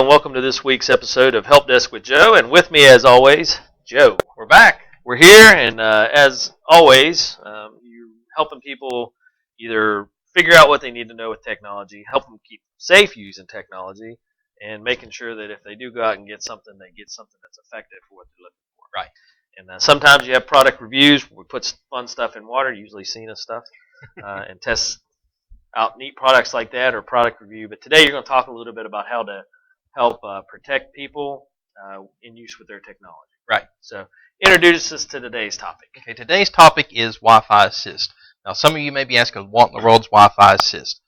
and welcome to this week's episode of Help Desk with Joe. And with me, as always, Joe. We're back. We're here, and as always, you're helping people either figure out what they need to know with technology, help them keep safe using technology, and making sure that if they do go out and get something, they get something that's effective for what they're looking for. Right. And sometimes you have product reviews. We put fun stuff in water, usually Cena stuff, and test out neat products like that or product review. But today you're going to talk a little bit about how to help protect people in use with their technology. Right. So introduce us to today's topic. Okay, today's topic is Wi-Fi Assist. Now, some of you may be asking, what in the world's Wi-Fi Assist?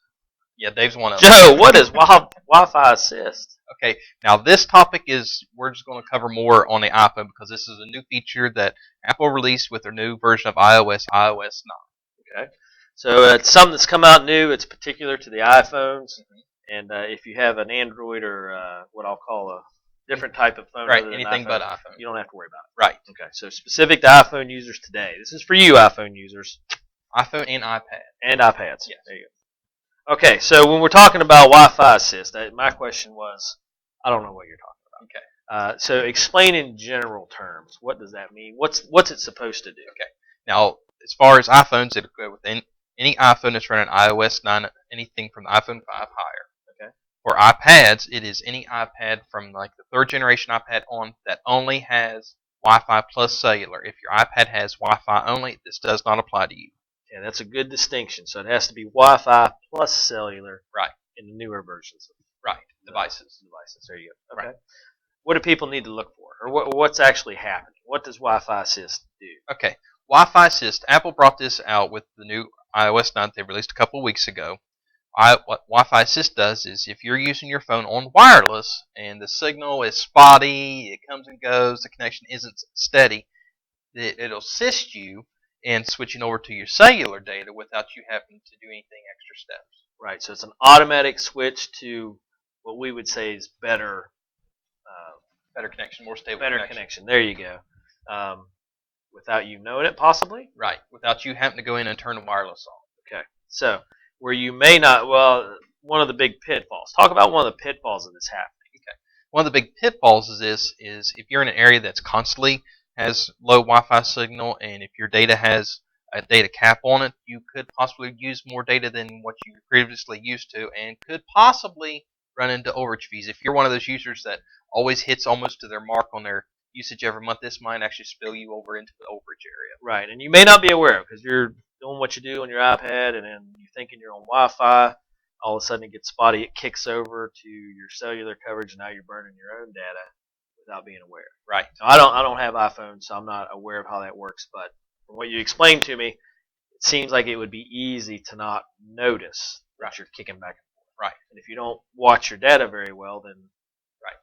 Yeah, Dave's one of them. Joe, what is Wi-Fi Assist? Okay, now this topic is, we're just going to cover more on the iPhone because this is a new feature that Apple released with their new version of iOS 9. Okay. So it's something that's come out new. It's particular to the iPhones. And if you have an Android or what I'll call a different type of phone, right, anything but iPhone, you don't have to worry about it. Right. Okay. So specific to iPhone users today. This is for you, iPhone users. iPhone and iPad. And iPads. Yes. There you go. Okay. So when we're talking about Wi-Fi Assist, my question was, I don't know what you're talking about. Okay. So explain in general terms. What does that mean? What's it supposed to do? Okay. Now, as far as iPhones, it'll go with any iPhone that's running iOS 9, anything from the iPhone 5 higher. Okay. For iPads, it is any iPad from like the third generation iPad on that only has Wi-Fi plus cellular. If your iPad has Wi-Fi only, this does not apply to you. Yeah, that's a good distinction. So it has to be Wi-Fi plus cellular. Right. In the newer versions. Right. Devices. There you go. Okay. Right. What do people need to look for, or what's actually happening? What does Wi-Fi Assist do? Okay. Wi-Fi Assist. Apple brought this out with the new iOS 9 they released a couple of weeks ago. What Wi-Fi Assist does is if you're using your phone on wireless and the signal is spotty, it comes and goes, the connection isn't steady, it'll assist you in switching over to your cellular data without you having to do anything extra steps. Right. So it's an automatic switch to what we would say is better connection, more stable connection. There you go. Without you knowing it, possibly? Right. Without you having to go in and turn the wireless on. Okay. So where you may not, one of the big pitfalls. Talk about one of the pitfalls of this happening. Okay. One of the big pitfalls is if you're in an area that's constantly has low Wi-Fi signal, and if your data has a data cap on it, you could possibly use more data than what you previously used to, and could possibly run into overage fees. If you're one of those users that always hits almost to their mark on their usage every month, this might actually spill you over into the overage area. Right, and you may not be aware of because you're doing what you do on your iPad, and then you're thinking you're on Wi-Fi. All of a sudden it gets spotty. It kicks over to your cellular coverage, and now you're burning your own data without being aware. Right. So I don't have iPhone, so I'm not aware of how that works. But from what you explained to me, it seems like it would be easy to not notice that you're kicking back and forth. Right. And if you don't watch your data very well, then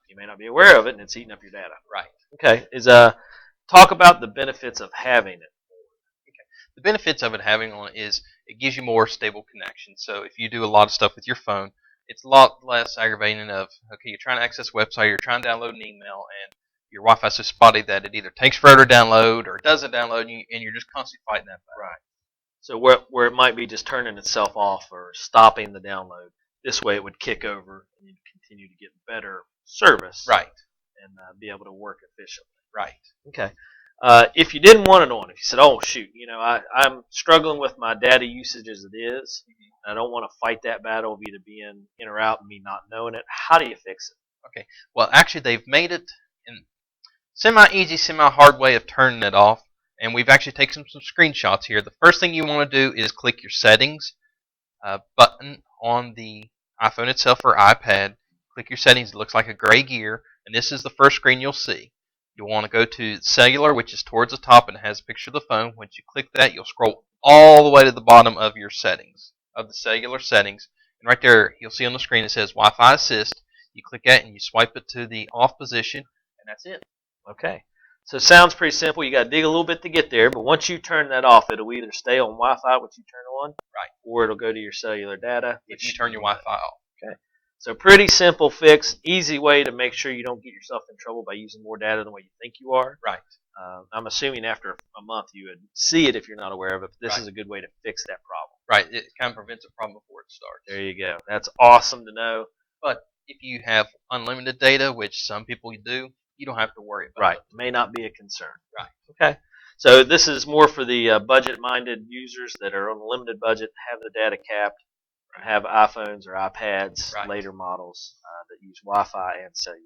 you may not be aware of it, and it's eating up your data. Right. Okay. Talk about the benefits of having it. Okay. The benefits of it having on it is it gives you more stable connection. So if you do a lot of stuff with your phone, it's a lot less aggravating of, okay, you're trying to access a website, you're trying to download an email, and your Wi-Fi is so spotty that it either takes forever to download or it doesn't download, and you're just constantly fighting that battle. Right. So where it might be just turning itself off or stopping the download, this way it would kick over and you'd continue to get better service. Right. And be able to work efficiently. Right. Okay. If you didn't want it on, if you said, oh, shoot, I'm struggling with my data usage as it is, and I don't want to fight that battle of either being in or out and me not knowing it, how do you fix it? Okay. Well, actually, they've made it in semi-easy, semi-hard way of turning it off, and we've actually taken some screenshots here. The first thing you want to do is click your settings button on the iPhone itself or iPad. Click your settings. It looks like a gray gear, and this is the first screen you'll see. You'll want to go to cellular, which is towards the top and has a picture of the phone. Once you click that, you'll scroll all the way to the bottom of your settings, of the cellular settings. And right there, you'll see on the screen it says Wi-Fi Assist. You click that and you swipe it to the off position, and that's it. Okay. So it sounds pretty simple. You got to dig a little bit to get there, but once you turn that off, it'll either stay on Wi-Fi, which you turn on, right, or it'll go to your cellular data. If you turn your Wi-Fi off. Okay. So pretty simple fix, easy way to make sure you don't get yourself in trouble by using more data than what you think you are. Right. I'm assuming after a month you would see it if you're not aware of it, but this right. is a good way to fix that problem. Right. It kind of prevents a problem before it starts. There you go. That's awesome to know. But if you have unlimited data, which some people do, you don't have to worry about Right. it. May not be a concern. Right. Okay. So this is more for the budget-minded users that are on a limited budget, have the data capped, or have iPhones or iPads, Right. later models that use Wi-Fi and cellular.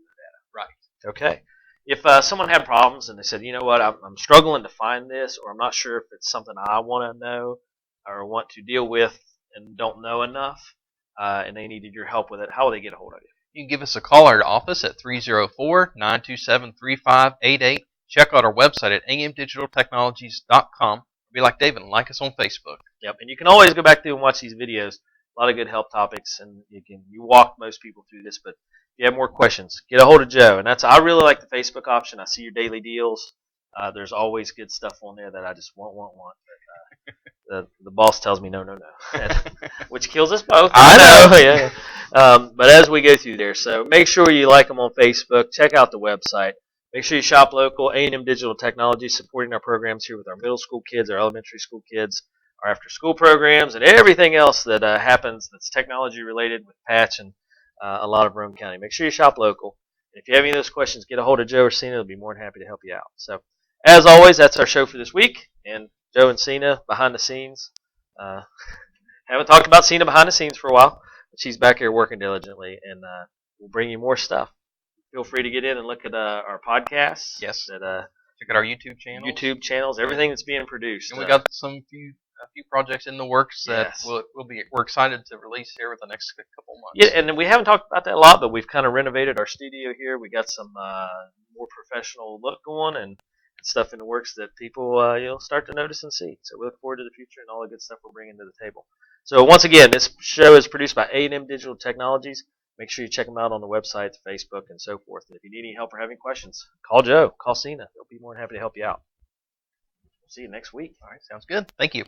Right. Okay. If someone had problems and they said, you know what, I'm struggling to find this, or I'm not sure if it's something I want to know or want to deal with and don't know enough, and they needed your help with it, how will they get a hold of you? You can give us a call at our office at 304-927-3588. Check out our website at amdigitaltechnologies.com. Be like David and like us on Facebook. Yep, and you can always go back through and watch these videos. A lot of good help topics, and you walk most people through this. But if you have more questions, get a hold of Joe. And I really like the Facebook option. I see your daily deals. There's always good stuff on there that I just want. But, the boss tells me no, which kills us both. I know. Yeah. But as we go through there, so make sure you like them on Facebook. Check out the website. Make sure you shop local. A&M Digital Technology supporting our programs here with our middle school kids, our elementary school kids, our after-school programs, and everything else that happens that's technology related with Patch and a lot of Rome County. Make sure you shop local. And if you have any of those questions, get a hold of Joe or Cena. They'll be more than happy to help you out. So, as always, that's our show for this week. And Joe and Cena behind the scenes. Haven't talked about Cena behind the scenes for a while, but she's back here working diligently, and we'll bring you more stuff. Feel free to get in and look at our podcasts. Yes. At, Check out our YouTube channels. everything that's being produced. And we got a few projects in the works that Yes. we're excited to release here with the next couple months. Yeah, and we haven't talked about that a lot, but we've kind of renovated our studio here. We got some more professional look going and stuff in the works that people you'll start to notice and see. So we look forward to the future and all the good stuff we're bringing to the table. So once again, this show is produced by A&M Digital Technologies. Make sure you check them out on the website, Facebook, and so forth. And if you need any help or have any questions, call Joe, call Cena. They'll be more than happy to help you out. We'll see you next week. All right, sounds good. Thank you.